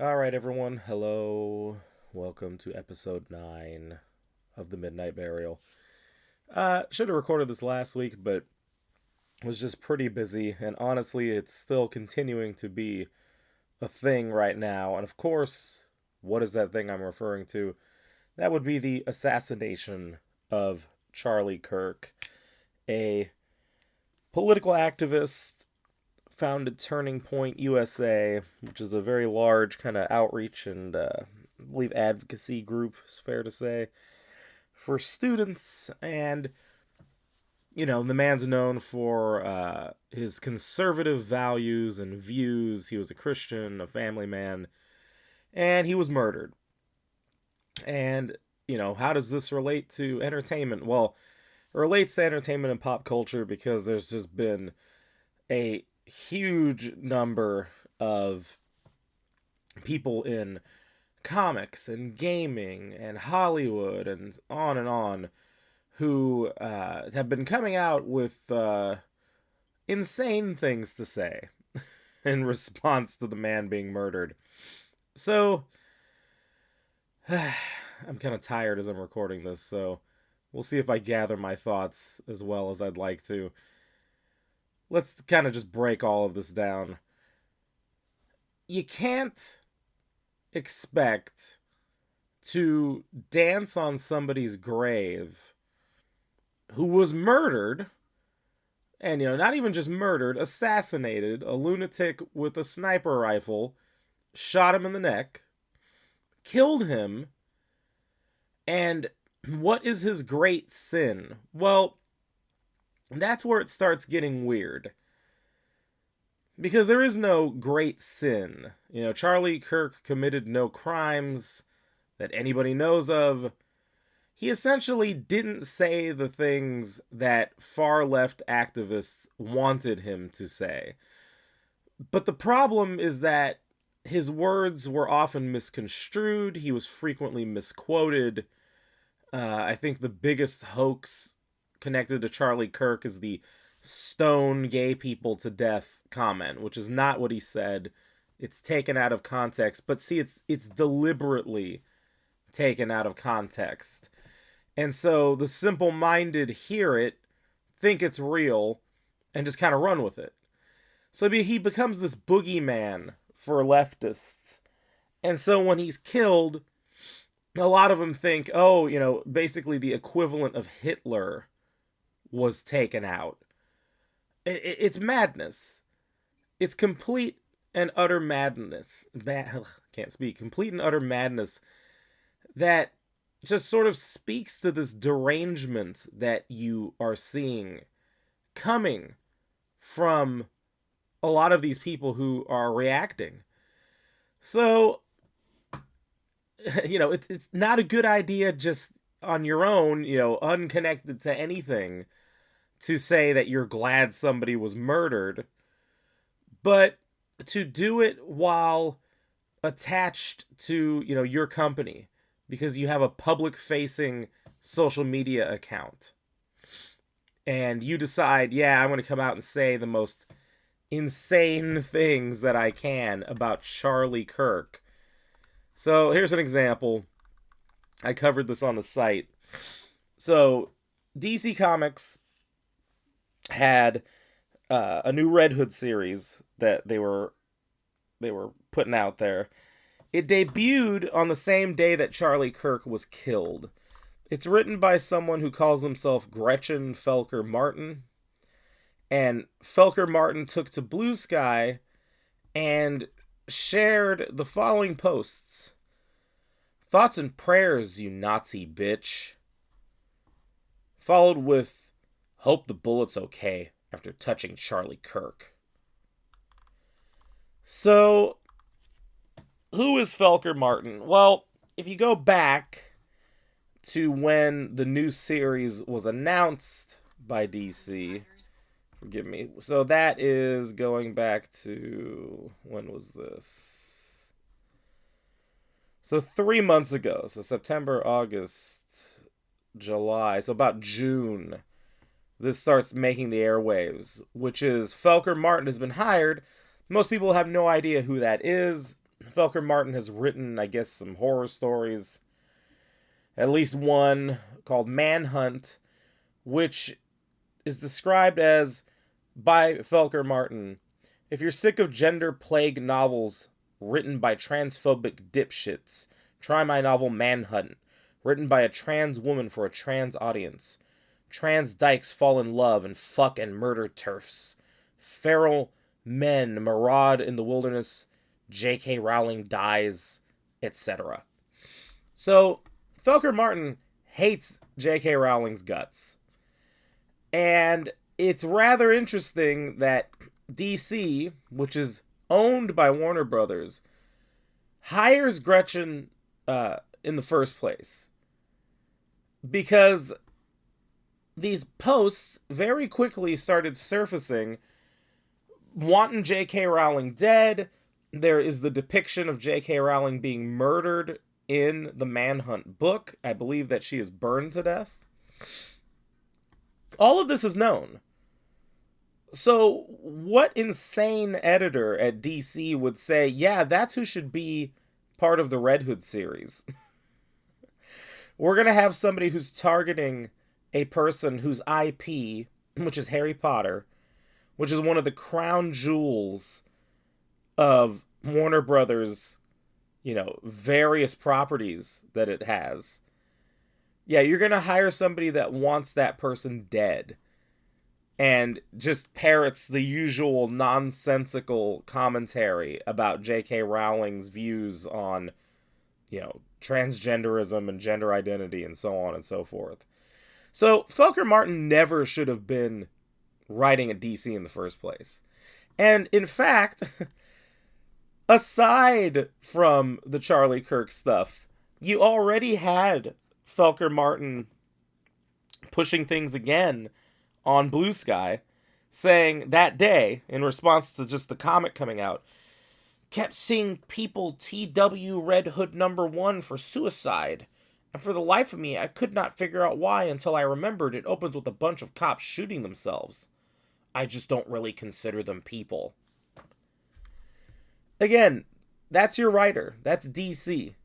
All right, everyone. Hello. Welcome to episode 9 of the Midnight Burial. Should have recorded this last week, but was just pretty busy, and honestly, it's still continuing to be a thing right now. And of course, what is that thing I'm referring to? That would be the assassination of Charlie Kirk, a political activist founded Turning Point USA, which is a very large kind of outreach and I believe advocacy group, is fair to say, for students. And the man's known for his conservative values and views. He was a Christian, a family man, and he was murdered. And how does this relate to entertainment? Well, it relates to entertainment and pop culture because there's just been a huge number of people in comics and gaming and Hollywood and on who have been coming out with insane things to say in response to the man being murdered. So, I'm kind of tired as I'm recording this, so we'll see if I gather my thoughts as well as I'd like to. Let's kind of just break all of this down. You can't expect to dance on somebody's grave who was murdered, and not even just murdered, assassinated. A lunatic with a sniper rifle shot him in the neck, killed him, and what is his great sin? Well, that's where it starts getting weird. Because there is no great sin. Charlie Kirk committed no crimes that anybody knows of. He essentially didn't say the things that far left activists wanted him to say. But the problem is that his words were often misconstrued. He was frequently misquoted. I think the biggest hoax connected to Charlie Kirk is the "stone gay people to death" comment, which is not what he said. It's taken out of context. But see, it's deliberately taken out of context. And so the simple-minded hear it, think it's real, and just kind of run with it. So he becomes this boogeyman for leftists. And so when he's killed, a lot of them think, basically the equivalent of Hitler was taken out. It's madness. It's complete and utter madness. Can't speak. Complete and utter madness that just sort of speaks to this derangement that you are seeing coming from a lot of these people who are reacting. So, it's not a good idea just on your own, unconnected to anything, to say that you're glad somebody was murdered, but to do it while attached to, your company, because you have a public-facing social media account. And you decide, I'm going to come out and say the most insane things that I can about Charlie Kirk. So here's an example. I covered this on the site. So DC Comics had a new Red Hood series that they were putting out there. It debuted on the same day that Charlie Kirk was killed. It's written by someone who calls himself Gretchen Felker Martin. And Felker Martin took to Blue Sky and shared the following posts. "Thoughts and prayers, you Nazi bitch." Followed with, "Hope the bullet's okay after touching Charlie Kirk." So, who is Felker Martin? Well, if you go back to when the new series was announced by DC, forgive me, so that is going back to, when was this? So 3 months ago, so September, August, July, so about June, this starts making the airwaves, which is Felker Martin has been hired. Most people have no idea who that is. Felker Martin has written, I guess, some horror stories. At least one called Manhunt, which is described as, by Felker Martin, if you're sick of gender plague novels written by transphobic dipshits, try my novel Manhunt, written by a trans woman for a trans audience. Trans dykes fall in love and fuck and murder turfs. Feral men maraud in the wilderness. J.K. Rowling dies, etc. So, Felker Martin hates J.K. Rowling's guts. And it's rather interesting that DC, which is owned by Warner Brothers, hires Gretchen in the first place. Because these posts very quickly started surfacing wanting J.K. Rowling dead. There is the depiction of J.K. Rowling being murdered in the Manhunt book. I believe that she is burned to death. All of this is known. So what insane editor at DC would say, yeah, that's who should be part of the Red Hood series? We're going to have somebody who's targeting a person whose IP, which is Harry Potter, which is one of the crown jewels of Warner Brothers, various properties that it has. Yeah, you're going to hire somebody that wants that person dead and just parrots the usual nonsensical commentary about J.K. Rowling's views on, transgenderism and gender identity and so on and so forth. So Felker Martin never should have been writing at DC in the first place. And in fact, aside from the Charlie Kirk stuff, you already had Felker Martin pushing things again on Blue Sky, saying that day, in response to just the comic coming out, kept seeing people TW Red Hood #1 for suicide. And for the life of me, I could not figure out why until I remembered it opens with a bunch of cops shooting themselves. I just don't really consider them people. Again, that's your writer. That's DC.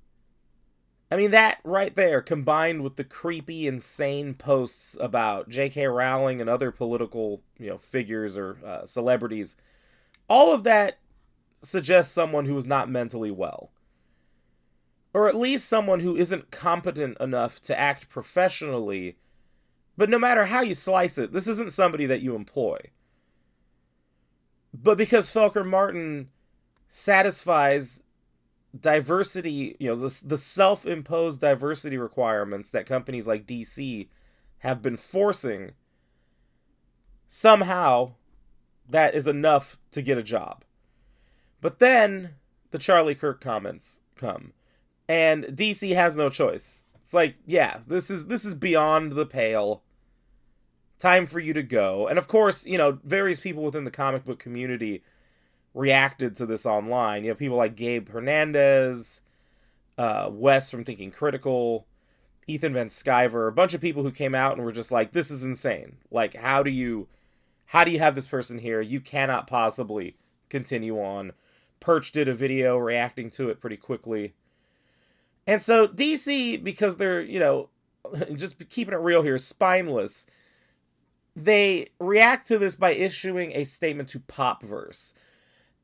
I mean, that right there, combined with the creepy, insane posts about J.K. Rowling and other political, figures or celebrities, all of that suggests someone who is not mentally well. Or at least someone who isn't competent enough to act professionally. But no matter how you slice it, this isn't somebody that you employ. But because Felker Martin satisfies diversity, the self-imposed diversity requirements that companies like DC have been forcing, somehow that is enough to get a job. But then the Charlie Kirk comments come, and DC has no choice. It's like, yeah, this is beyond the pale. Time for you to go. And of course, various people within the comic book community reacted to this online. You have people like Gabe Hernandez, Wes from Thinking Critical, Ethan Van Sciver, a bunch of people who came out and were just like, this is insane. Like, how do you have this person here? You cannot possibly continue on. Perch did a video reacting to it pretty quickly. And so DC, because they're, just keeping it real here, spineless, they react to this by issuing a statement to Popverse.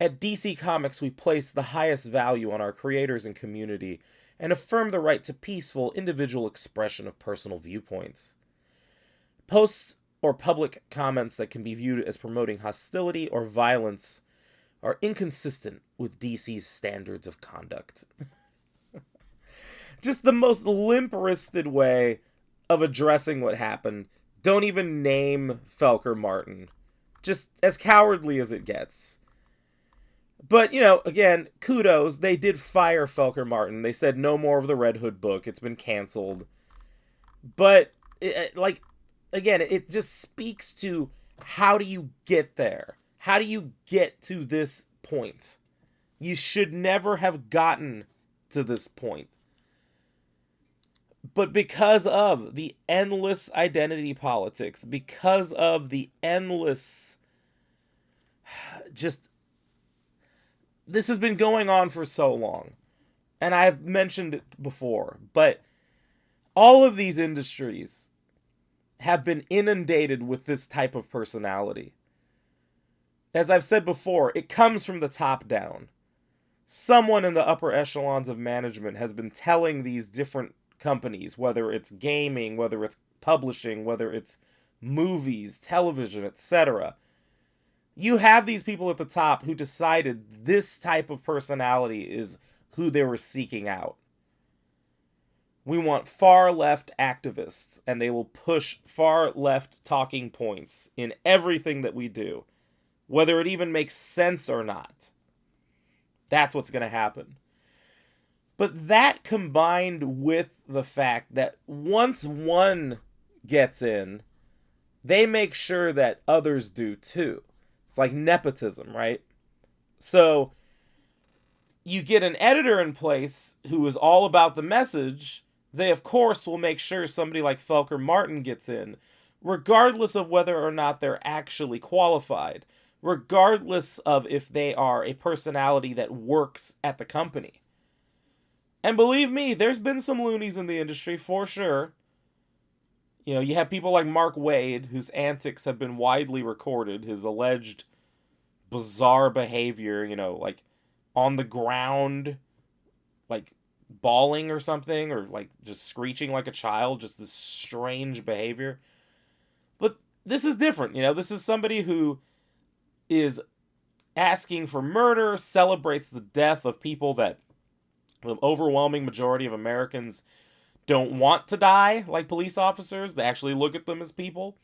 At DC Comics, we place the highest value on our creators and community and affirm the right to peaceful, individual expression of personal viewpoints. Posts or public comments that can be viewed as promoting hostility or violence are inconsistent with DC's standards of conduct. Just the most limp-wristed way of addressing what happened. Don't even name Felker Martin. Just as cowardly as it gets. But, again, kudos. They did fire Felker Martin. They said no more of the Red Hood book. It's been canceled. But, again, it just speaks to how do you get there? How do you get to this point? You should never have gotten to this point. But because of the endless identity politics, because of the endless just this has been going on for so long. And I've mentioned it before, but all of these industries have been inundated with this type of personality. As I've said before, it comes from the top down. Someone in the upper echelons of management has been telling these different companies, whether it's gaming, whether it's publishing, whether it's movies, television, etc. You have these people at the top who decided this type of personality is who they were seeking out. We want far left activists, and they will push far left talking points in everything that we do, whether it even makes sense or not. That's what's going to happen. But that combined with the fact that once one gets in, they make sure that others do too. It's like nepotism, right? So you get an editor in place who is all about the message. They, of course, will make sure somebody like Felker Martin gets in, regardless of whether or not they're actually qualified, regardless of if they are a personality that works at the company. And believe me, there's been some loonies in the industry for sure. You know, you have people like Mark Wade, whose antics have been widely recorded, his alleged bizarre behavior, you know, like on the ground, like bawling or something, or like just screeching like a child, just this strange behavior. But this is different, you know, this is somebody who is asking for murder, celebrates the death of people that the overwhelming majority of Americans don't want to die, like police officers. They actually look at them as people.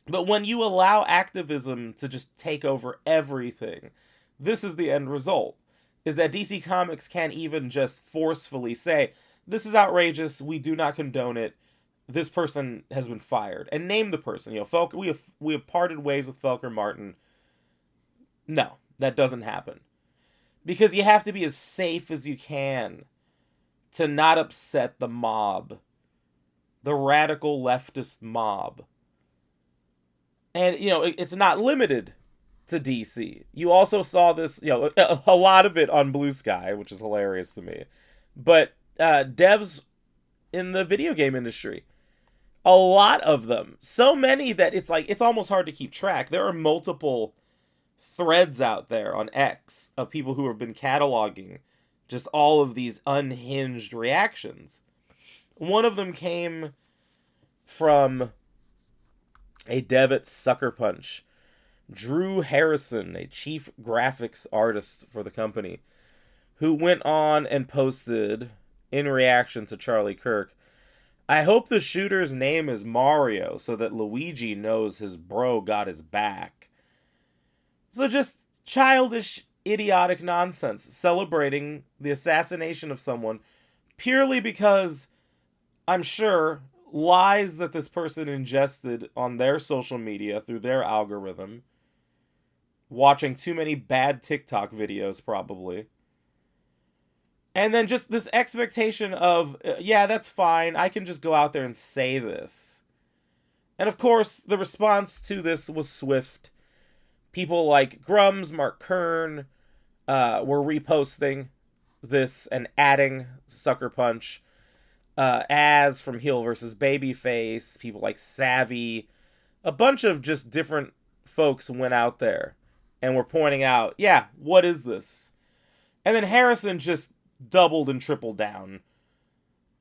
But when you allow activism to just take over everything, this is the end result. Is that DC Comics can't even just forcefully say, this is outrageous, we do not condone it, this person has been fired, and name the person. You know, Felker, we have parted ways with Felker Martin. No, that doesn't happen. Because you have to be as safe as you can to not upset the mob. The radical leftist mob. And, you know, it's not limited to DC. You also saw this, you know, a lot of it on Blue Sky, which is hilarious to me. But devs in the video game industry, a lot of them. So many that it's like, it's almost hard to keep track. There are multiple threads out there on X of people who have been cataloging just all of these unhinged reactions. One of them came from a dev at Sucker Punch, Drew Harrison, a chief graphics artist for the company, who went on and posted, in reaction to Charlie Kirk, I hope the shooter's name is Mario so that Luigi knows his bro got his back. So just childish, idiotic nonsense, celebrating the assassination of someone purely because, I'm sure, lies that this person ingested on their social media through their algorithm, watching too many bad TikTok videos probably, and then just this expectation of, yeah, that's fine, I can just go out there and say this. And of course, the response to this was swift. People like Grums, Mark Kern, were reposting this and adding Sucker Punch. As from Heel versus Babyface, people like Savvy, a bunch of just different folks went out there and were pointing out, yeah, what is this? And then Harrison just doubled and tripled down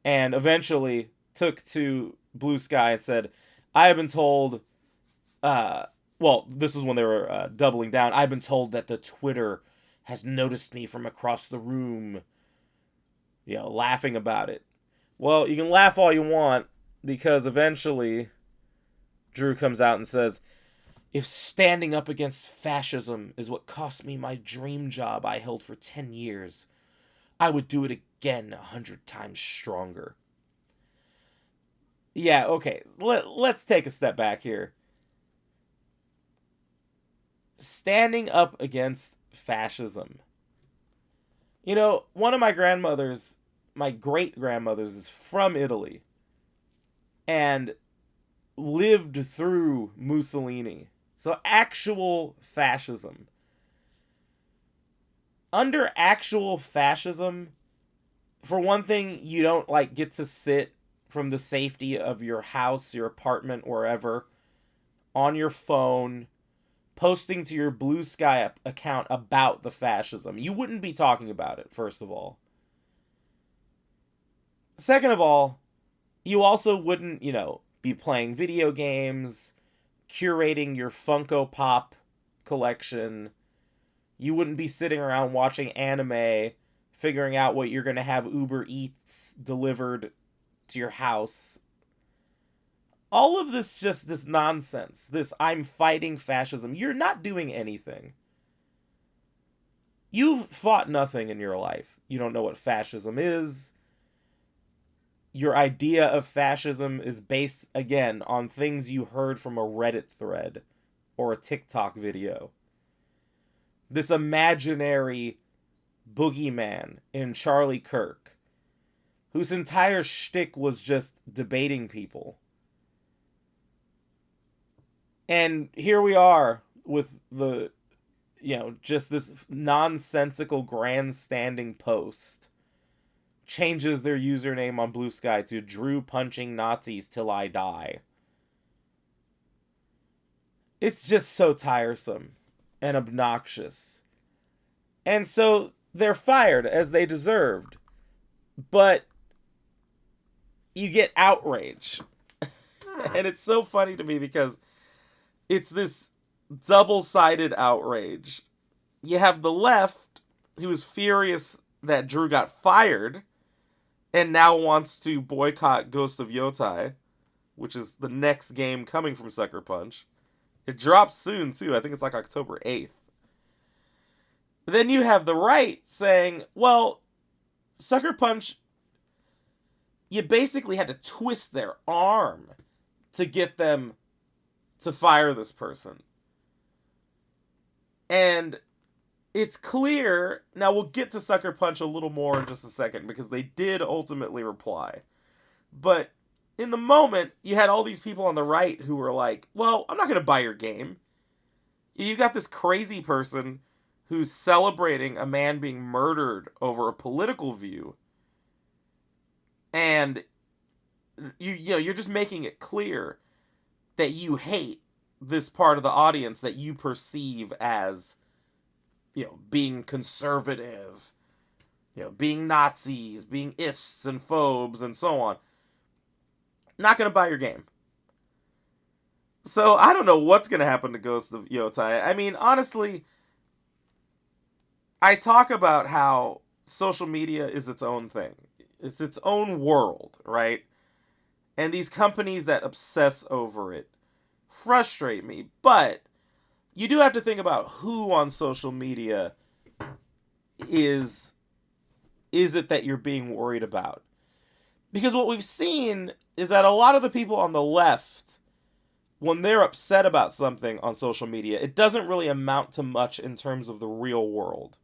and eventually took to Blue Sky and said, I have been told, well, this was when they were doubling down, I've been told that the Twitter has noticed me from across the room, you know, laughing about it. Well, you can laugh all you want, because eventually Drew comes out and says, if standing up against fascism is what cost me my dream job I held for 10 years, I would do it again 100 times stronger. Yeah, okay, let's take a step back here. Standing up against fascism. You know, one of my grandmothers, my great-grandmothers, is from Italy and lived through Mussolini. So actual fascism. under actual fascism, for one thing, you don't like get to sit from the safety of your house, your apartment, wherever, on your phone, posting to your Blue Sky account about the fascism. You wouldn't be talking about it, first of all. Second of all, you also wouldn't, be playing video games, curating your Funko Pop collection. You wouldn't be sitting around watching anime, figuring out what you're going to have Uber Eats delivered to your house. All of this just this nonsense. This I'm fighting fascism. You're not doing anything. You've fought nothing in your life. You don't know what fascism is. Your idea of fascism is based, again, on things you heard from a Reddit thread or a TikTok video. This imaginary boogeyman in Charlie Kirk, whose entire shtick was just debating people. And here we are with the, just this nonsensical grandstanding post. Changes their username on Blue Sky to Drew punching Nazis till I die. It's just so tiresome and obnoxious. And so they're fired as they deserved. But you get outrage. And it's so funny to me because it's this double-sided outrage. You have the left, who is furious that Drew got fired and now wants to boycott Ghost of Yotai, which is the next game coming from Sucker Punch. It drops soon, too. I think it's like October 8th. Then you have the right saying, well, Sucker Punch, you basically had to twist their arm to get them to fire this person. And it's clear, now we'll get to Sucker Punch a little more in just a second, because they did ultimately reply. But in the moment, you had all these people on the right who were like, well, I'm not going to buy your game. You got this crazy person who's celebrating a man being murdered over a political view. And you're just making it clear that you hate this part of the audience that you perceive as, being conservative, being Nazis, being ists and phobes and so on. Not going to buy your game. So I don't know what's going to happen to Ghost of Yotai. I mean, honestly, I talk about how social media is its own thing. It's its own world, right? And these companies that obsess over it frustrate me. But you do have to think about who on social media is it that you're being worried about. Because what we've seen is that a lot of the people on the left, when they're upset about something on social media, it doesn't really amount to much in terms of the real world.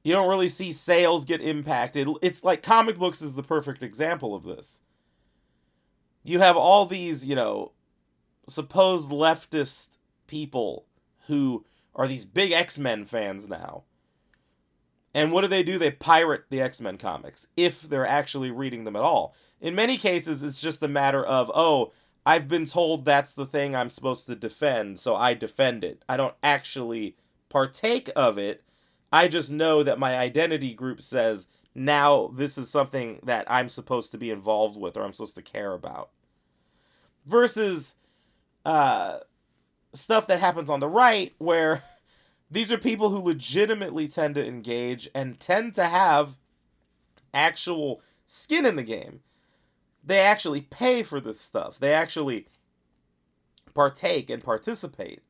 You don't really see sales get impacted. It's like comic books is the perfect example of this. You have all these, supposed leftist people who are these big X-Men fans now. And what do? They pirate the X-Men comics, if they're actually reading them at all. In many cases, it's just a matter of, oh, I've been told that's the thing I'm supposed to defend, so I defend it. I don't actually partake of it. I just know that my identity group says, now this is something that I'm supposed to be involved with or I'm supposed to care about. Versus stuff that happens on the right, where these are people who legitimately tend to engage and tend to have actual skin in the game. They actually pay for this stuff. They actually partake and participate.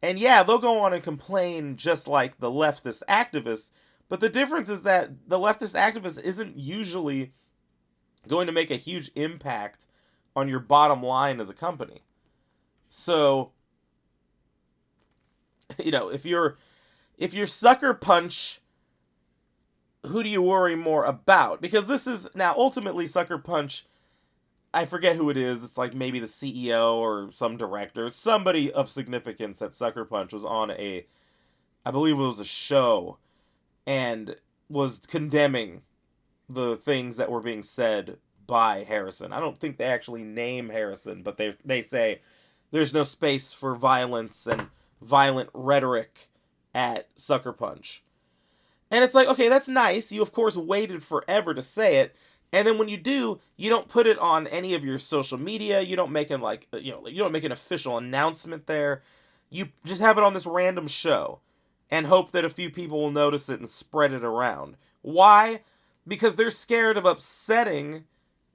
And yeah, they'll go on and complain just like the leftist activist, but the difference is that the leftist activist isn't usually going to make a huge impact on your bottom line as a company. So, if you're Sucker Punch, who do you worry more about? Because this is, now ultimately Sucker Punch, I forget who it is. It's like maybe the CEO or some director. It's somebody of significance at Sucker Punch was on a I believe it was a show, and was condemning the things that were being said by Harrison. I don't think they actually name Harrison, but they say there's no space for violence and violent rhetoric at Sucker Punch. And it's like, okay, that's nice. You, of course, waited forever to say it. And then when you do, you don't put it on any of your social media. You don't make it like, you don't make an official announcement there. You just have it on this random show and hope that a few people will notice it and spread it around. Why? Because they're scared of upsetting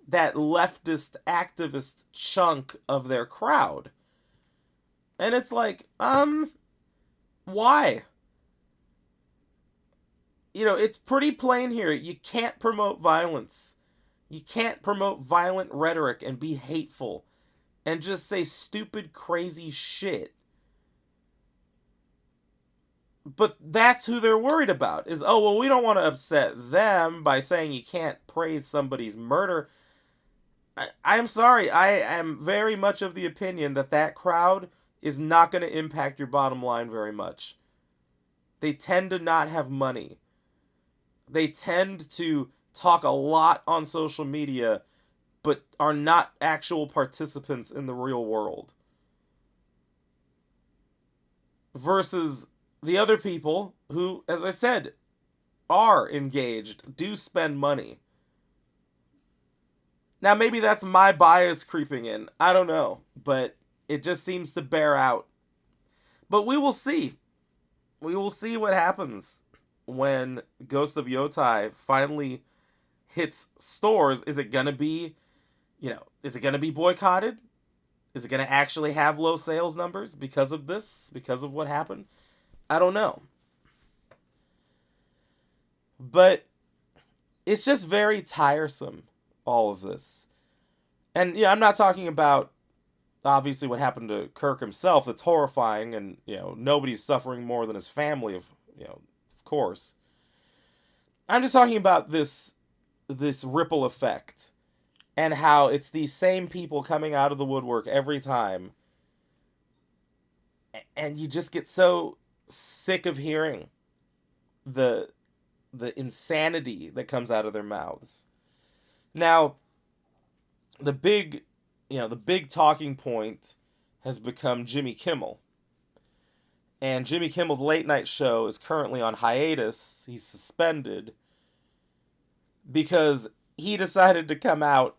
that leftist activist chunk of their crowd. And it's like, why? It's pretty plain here. You can't promote violence. You can't promote violent rhetoric and be hateful and just say stupid, crazy shit. But that's who they're worried about, is, oh, well, we don't want to upset them by saying you can't praise somebody's murder. I'm sorry. I am very much of the opinion that crowd is not going to impact your bottom line very much. They tend to not have money. They tend to talk a lot on social media, but are not actual participants in the real world. Versus the other people who, as I said, are engaged, do spend money. Now, maybe that's my bias creeping in. I don't know. But it just seems to bear out. But we will see. We will see what happens when Ghost of Yotai finally hits stores. Is it going to be, is it going to be boycotted? Is it going to actually have low sales numbers because of this? Because of what happened? I don't know. But it's just very tiresome, all of this. And, I'm not talking about, obviously, what happened to Kirk himself. That's horrifying, and, nobody's suffering more than his family, of course. I'm just talking about this ripple effect, and how it's these same people coming out of the woodwork every time, and you just get so sick of hearing the insanity that comes out of their mouths. Now, the big talking point has become Jimmy Kimmel. And Jimmy Kimmel's late night show is currently on hiatus. He's suspended because he decided to come out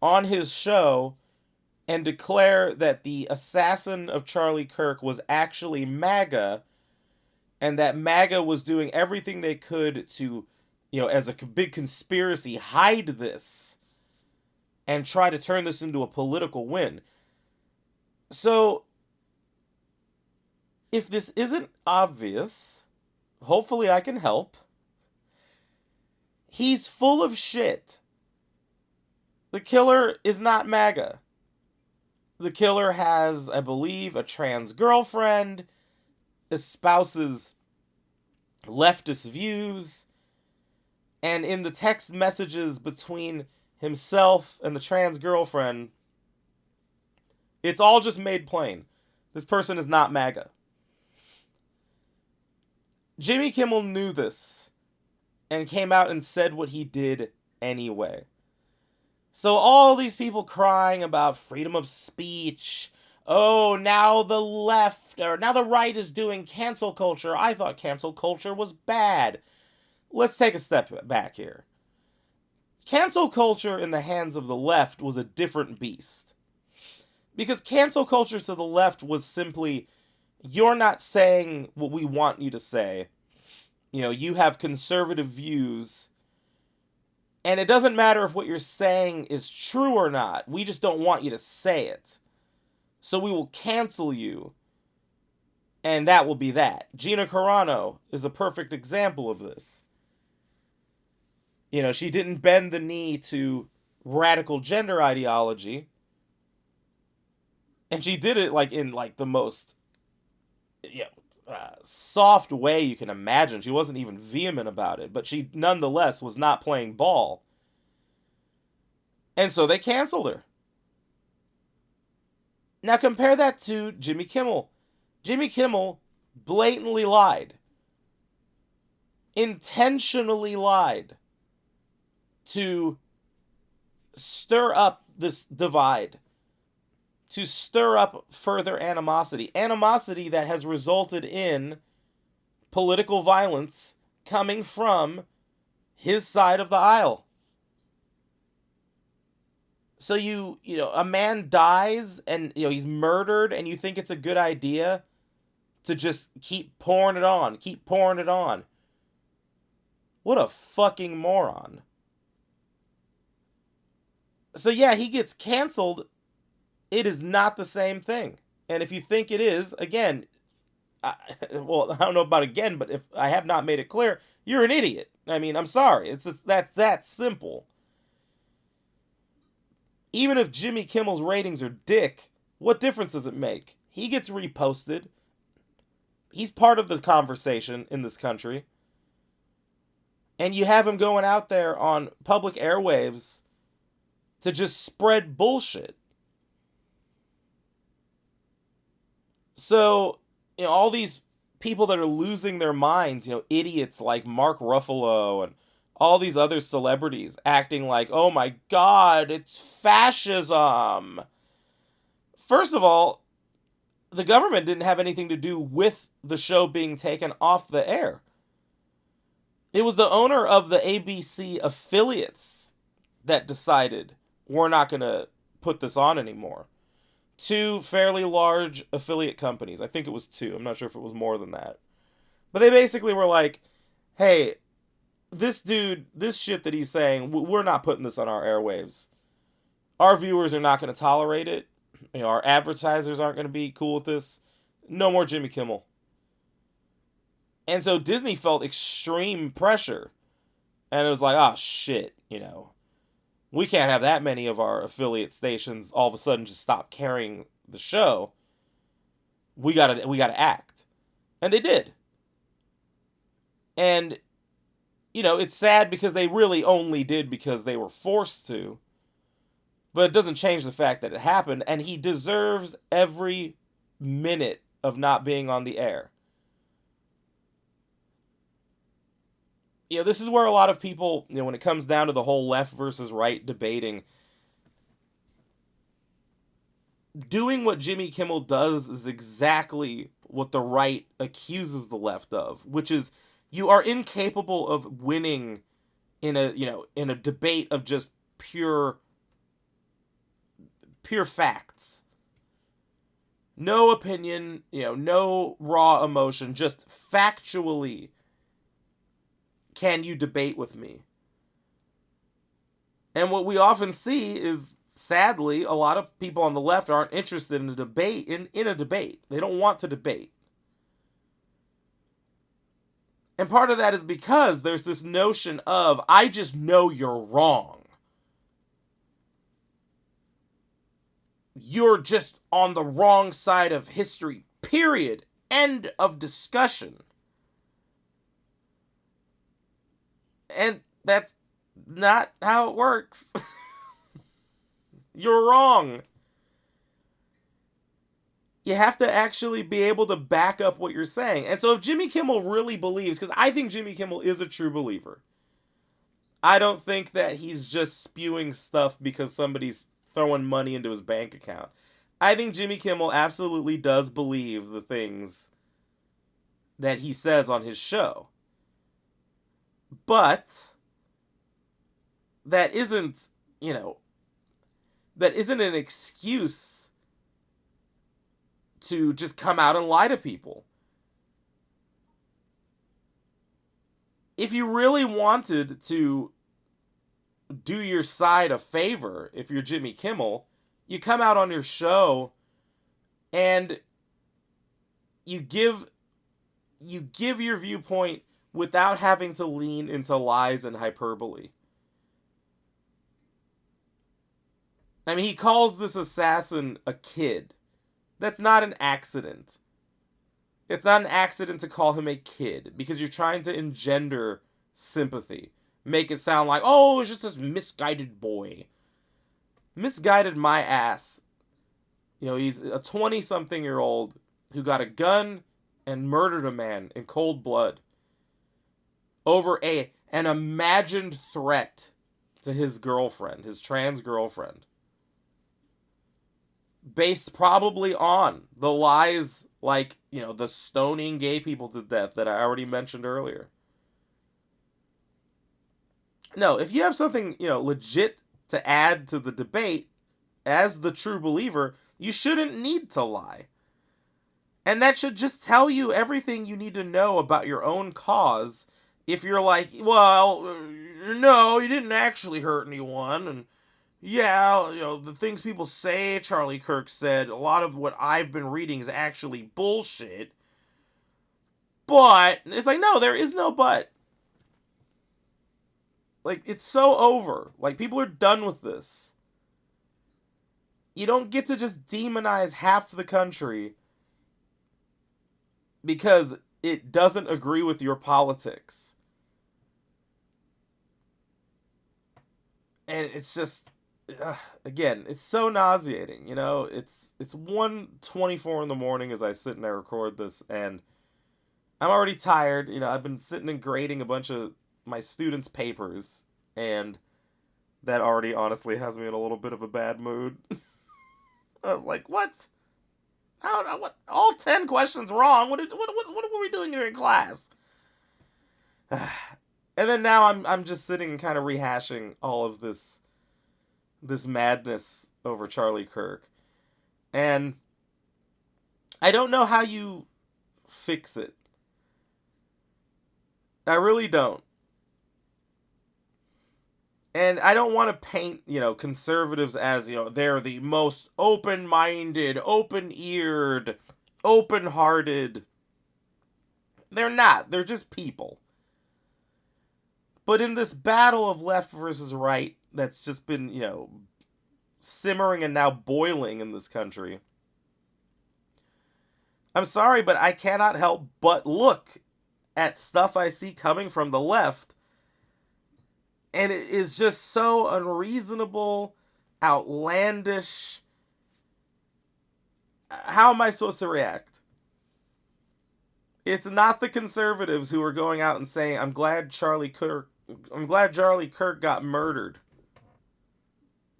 on his show and declare that the assassin of Charlie Kirk was actually MAGA, and that MAGA was doing everything they could to, as a big conspiracy, hide this and try to turn this into a political win. So, if this isn't obvious, hopefully I can help. He's full of shit. The killer is not MAGA. The killer has, I believe, a trans girlfriend, espouses leftist views, and in the text messages between himself and the trans girlfriend, it's all just made plain. This person is not MAGA. Jimmy Kimmel knew this and came out and said what he did anyway. So all these people crying about freedom of speech, oh, now the left, or now the right is doing cancel culture. I thought cancel culture was bad. Let's take a step back here. Cancel culture in the hands of the left was a different beast. Because cancel culture to the left was simply, you're not saying what we want you to say. You have conservative views, and it doesn't matter if what you're saying is true or not. We just don't want you to say it. So we will cancel you, and that will be that. Gina Carano is a perfect example of this. She didn't bend the knee to radical gender ideology, and she did it in the most soft way you can imagine. She wasn't even vehement about it, but she nonetheless was not playing ball. And so they canceled her. Now compare that to Jimmy Kimmel. Jimmy Kimmel blatantly lied, intentionally lied to stir up this divide, to stir up further animosity. Animosity that has resulted in political violence coming from his side of the aisle. So a man dies and he's murdered, and you think it's a good idea to just keep pouring it on, keep pouring it on. What a fucking moron. So yeah, he gets canceled. It is not the same thing. And if you think it is, again, I don't know about again, but if I have not made it clear, you're an idiot. I mean, I'm sorry. It's just, that's that simple. Even if Jimmy Kimmel's ratings are dick, what difference does it make? He gets reposted. He's part of the conversation in this country. And you have him going out there on public airwaves to just spread bullshit. So, all these people that are losing their minds, idiots like Mark Ruffalo and all these other celebrities acting like, oh my God, it's fascism. First of all, the government didn't have anything to do with the show being taken off the air. It was the owner of the ABC affiliates that decided we're not going to put this on anymore. 2 fairly large affiliate companies. I think it was 2. I'm not sure if it was more than that. But they basically were like, hey, this dude, this shit that he's saying, we're not putting this on our airwaves. Our viewers are not going to tolerate it. Our advertisers aren't going to be cool with this. No more Jimmy Kimmel. And so Disney felt extreme pressure. And it was like, oh shit, we can't have that many of our affiliate stations all of a sudden just stop carrying the show. We gotta act. And they did. And, it's sad because they really only did because they were forced to. But it doesn't change the fact that it happened. And he deserves every minute of not being on the air. This is where a lot of people, when it comes down to the whole left versus right debating, doing what Jimmy Kimmel does is exactly what the right accuses the left of, which is you are incapable of winning in a debate of just pure facts. No opinion, no raw emotion, just factually can you debate with me? And what we often see is, sadly, a lot of people on the left aren't interested in a debate. In a debate, they don't want to debate. And part of that is because there's this notion of, I just know you're wrong. You're just on the wrong side of history, period. End of discussion. And that's not how it works. You're wrong. You have to actually be able to back up what you're saying. And so if Jimmy Kimmel really believes, because I think Jimmy Kimmel is a true believer. I don't think that he's just spewing stuff because somebody's throwing money into his bank account. I think Jimmy Kimmel absolutely does believe the things that he says on his show. But that isn't, that isn't an excuse to just come out and lie to people. If you really wanted to do your side a favor, if you're Jimmy Kimmel, you come out on your show and you give your viewpoint without having to lean into lies and hyperbole. I mean, he calls this assassin a kid. That's not an accident. It's not an accident to call him a kid, because you're trying to engender sympathy. Make it sound like, oh, it's just this misguided boy. Misguided my ass. He's a 20-something-year-old who got a gun, and murdered a man in cold blood over an imagined threat to his girlfriend, his trans girlfriend, based probably on the lies, like, the stoning gay people to death that I already mentioned earlier. No, if you have something, legit to add to the debate as the true believer, you shouldn't need to lie. And that should just tell you everything you need to know about your own cause. If you're like, well, no, you didn't actually hurt anyone, and yeah, the things people say, Charlie Kirk said, a lot of what I've been reading is actually bullshit. But, it's like, no, there is no but. Like, it's so over. Like, people are done with this. You don't get to just demonize half the country because it doesn't agree with your politics. And it's just, again, it's so nauseating, It's 1:24 in the morning as I sit and I record this, and I'm already tired. I've been sitting and grading a bunch of my students' papers, and that already honestly has me in a little bit of a bad mood. I was like, what? What? All 10 questions wrong? What were we doing here in class? And then now I'm just sitting and kind of rehashing all of this madness over Charlie Kirk. And I don't know how you fix it. I really don't. And I don't want to paint, conservatives as, they're the most open-minded, open-eared, open-hearted. They're not. They're just people. But in this battle of left versus right that's just been, simmering and now boiling in this country, I'm sorry, but I cannot help but look at stuff I see coming from the left, and it is just so unreasonable, outlandish. How am I supposed to react? It's not the conservatives who are going out and saying, I'm glad Charlie Kirk got murdered.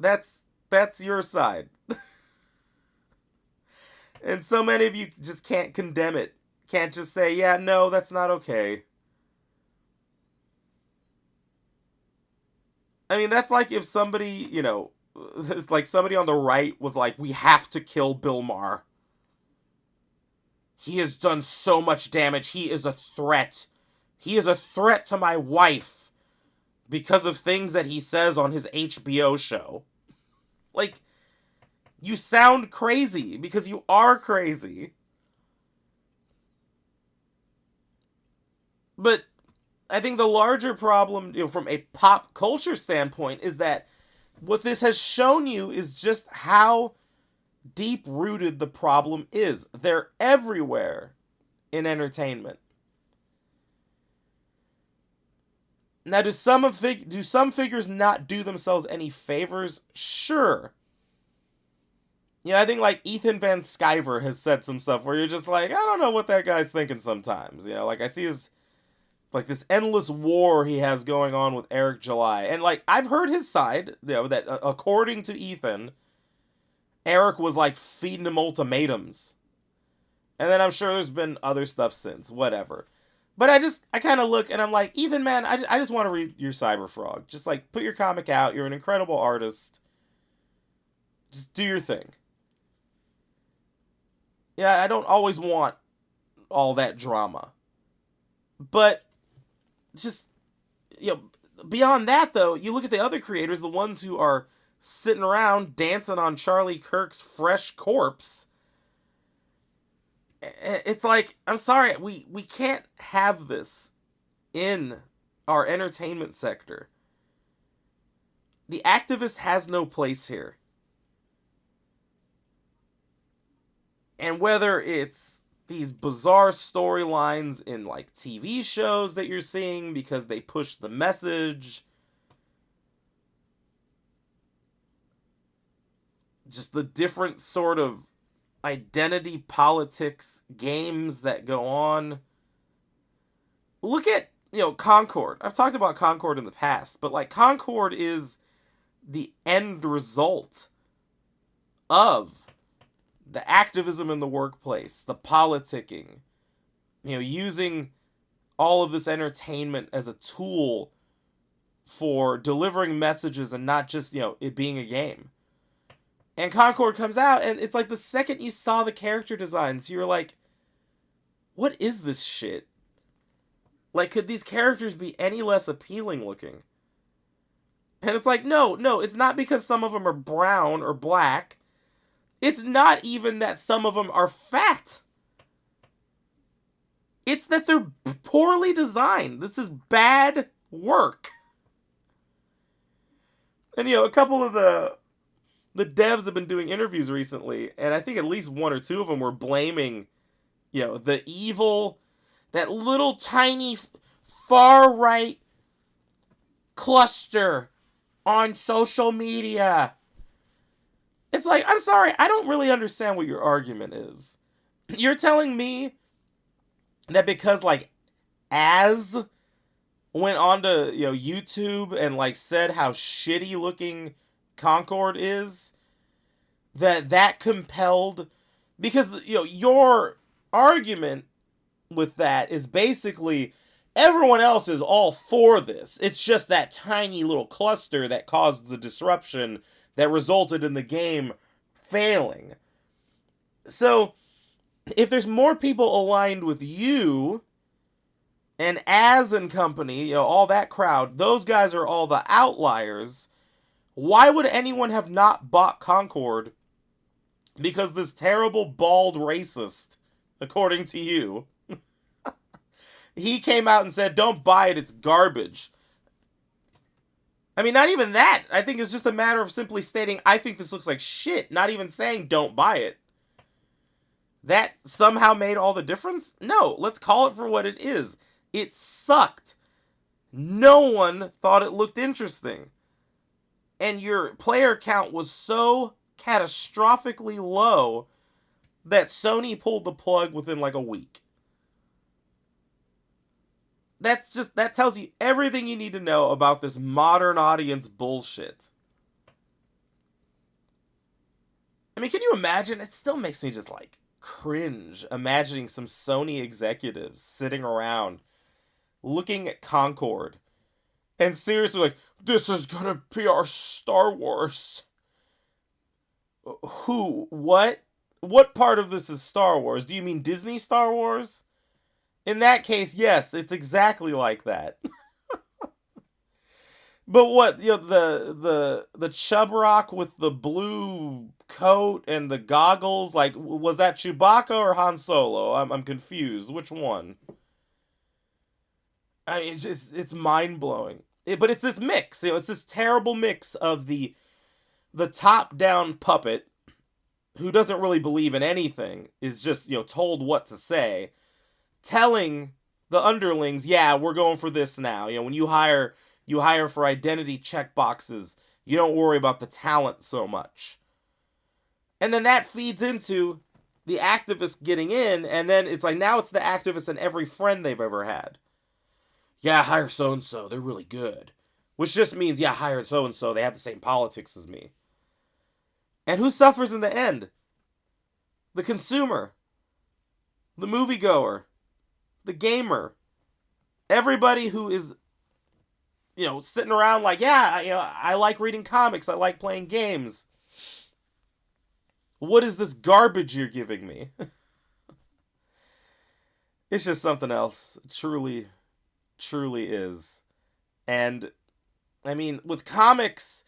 That's your side. And so many of you just can't condemn it. Can't just say, yeah, no, that's not okay. I mean, that's like if somebody, it's like somebody on the right was like, we have to kill Bill Maher. He has done so much damage. He is a threat. He is a threat to my wife because of things that he says on his HBO show. Like, you sound crazy because you are crazy. But I think the larger problem, from a pop culture standpoint, is that what this has shown you is just how deep-rooted the problem is. They're everywhere in entertainment. Now, do some figures not do themselves any favors? Sure. I think like Ethan Van Sciver has said some stuff where you're just like, I don't know what that guy's thinking sometimes. Like I see his, like this endless war he has going on with Eric July. And like, I've heard his side, that according to Ethan, Eric was like feeding him ultimatums. And then I'm sure there's been other stuff since, whatever. But I kind of look and I'm like, Ethan, man, I just want to read your Cyberfrog. Just like, put your comic out. You're an incredible artist. Just do your thing. Yeah, I don't always want all that drama. But just, beyond that, though, you look at the other creators, the ones who are sitting around dancing on Charlie Kirk's fresh corpse. It's like, I'm sorry, we can't have this in our entertainment sector. The activist has no place here. And whether it's these bizarre storylines in like TV shows that you're seeing because they push the message, just the different sort of identity politics games that go on. Look at, Concord. I've talked about Concord in the past, but like Concord is the end result of the activism in the workplace, the politicking, using all of this entertainment as a tool for delivering messages and not just, it being a game. And Concord comes out, and it's like the second you saw the character designs, you were like, what is this shit? Like, could these characters be any less appealing looking? And it's like, no, it's not because some of them are brown or black. It's not even that some of them are fat. It's that they're poorly designed. This is bad work. And, a couple of the devs have been doing interviews recently, and I think at least one or two of them were blaming, the evil, that little tiny far-right cluster on social media. It's like, I'm sorry, I don't really understand what your argument is. You're telling me that because, like, Az went on to, YouTube and, like, said how shitty looking Concord is, that compelled, because, your argument with that is basically everyone else is all for this. It's just that tiny little cluster that caused the disruption that resulted in the game failing. So, if there's more people aligned with you and Az and company, all that crowd, those guys are all the outliers. Why would anyone have not bought Concord? Because this terrible bald racist, according to you, he came out and said, don't buy it, it's garbage. I mean, not even that. I think it's just a matter of simply stating, I think this looks like shit, not even saying don't buy it. That somehow made all the difference? No, let's call it for what it is. It sucked. No one thought it looked interesting. And your player count was so catastrophically low that Sony pulled the plug within like a week. That tells you everything you need to know about this modern audience bullshit. I mean, can you imagine? It still makes me just like cringe imagining some Sony executives sitting around looking at Concord and seriously like, this is gonna be our Star Wars. Who? What? What part of this is Star Wars? Do you mean Disney Star Wars? In that case, yes, it's exactly like that. But what, the chub rock with the blue coat and the goggles, like, was that Chewbacca or Han Solo? I'm confused. Which one? I mean, it's mind-blowing. But it's this mix, it's this terrible mix of the top-down puppet who doesn't really believe in anything, is just, told what to say, telling the underlings, yeah, we're going for this now. When you hire for identity checkboxes. You don't worry about the talent so much. And then that feeds into the activists getting in, and then it's like, now it's the activists and every friend they've ever had. Yeah, hire so-and-so, they're really good. Which just means, yeah, hire so-and-so, they have the same politics as me. And who suffers in the end? The consumer. The moviegoer. The gamer. Everybody who is, sitting around like, yeah, I like reading comics, I like playing games. What is this garbage you're giving me? It's just something else. It truly, truly is. And, I mean, with comics,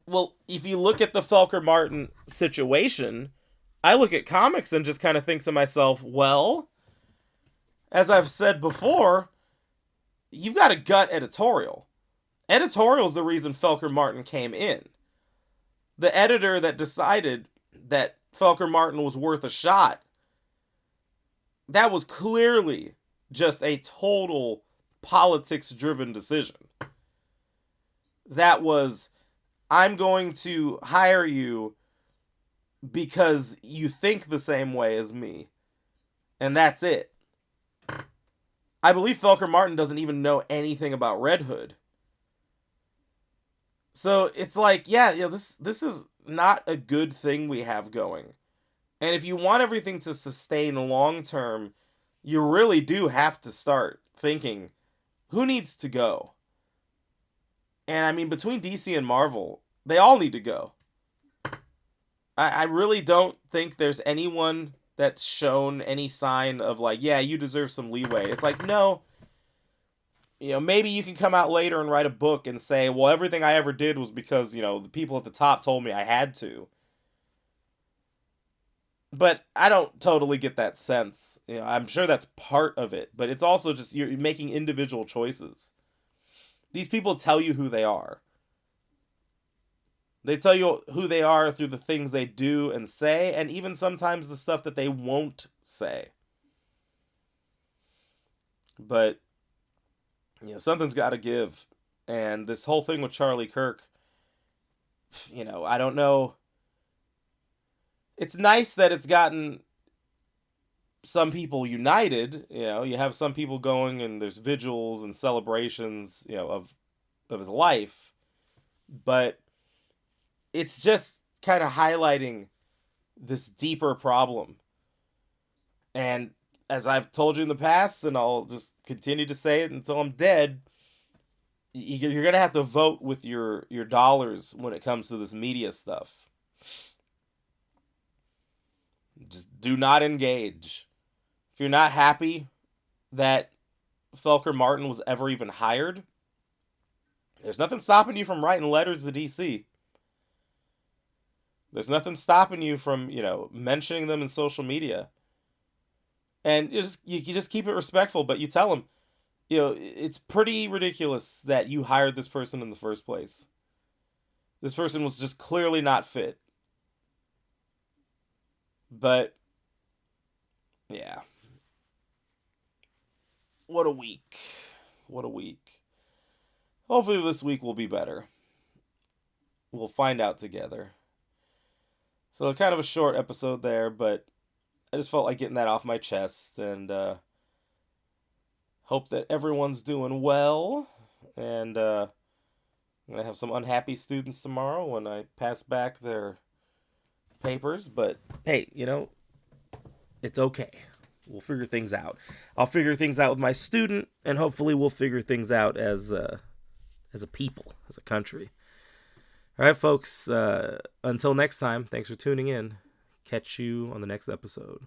well, if you look at the Felker Martin situation, I look at comics and just kind of think to myself, well, as I've said before, you've got a gut editorial. Editorial is the reason Felker Martin came in. The editor that decided that Felker Martin was worth a shot, that was clearly just a total politics-driven decision. That was, I'm going to hire you because you think the same way as me. And that's it. I believe Felker Martin doesn't even know anything about Red Hood. So it's like, yeah, this is not a good thing we have going. And if you want everything to sustain long term, you really do have to start thinking, who needs to go? And I mean, between DC and Marvel, they all need to go. I really don't think there's anyone that's shown any sign of like, yeah, you deserve some leeway. It's like, no, maybe you can come out later and write a book and say, well, everything I ever did was because, the people at the top told me I had to. But I don't totally get that sense. I'm sure that's part of it, but it's also just you're making individual choices. These people tell you who they are. They tell you who they are through the things they do and say, and even sometimes the stuff that they won't say. But, something's got to give. And this whole thing with Charlie Kirk, I don't know. It's nice that it's gotten some people united. You have some people going and there's vigils and celebrations, of his life. But it's just kind of highlighting this deeper problem. And as I've told you in the past, and I'll just continue to say it until I'm dead, you're going to have to vote with your dollars when it comes to this media stuff. Just do not engage. If you're not happy that Felker Martin was ever even hired, there's nothing stopping you from writing letters to DC. There's nothing stopping you from, mentioning them in social media. And you just keep it respectful, but you tell them, it's pretty ridiculous that you hired this person in the first place. This person was just clearly not fit. But, yeah. What a week. What a week. Hopefully this week will be better. We'll find out together. So kind of a short episode there, but I just felt like getting that off my chest, and hope that everyone's doing well. And I'm going to have some unhappy students tomorrow when I pass back their papers, but hey, it's okay. We'll figure things out. I'll figure things out with my student, and hopefully we'll figure things out as a people, as a country. All right, folks, until next time, thanks for tuning in. Catch you on the next episode.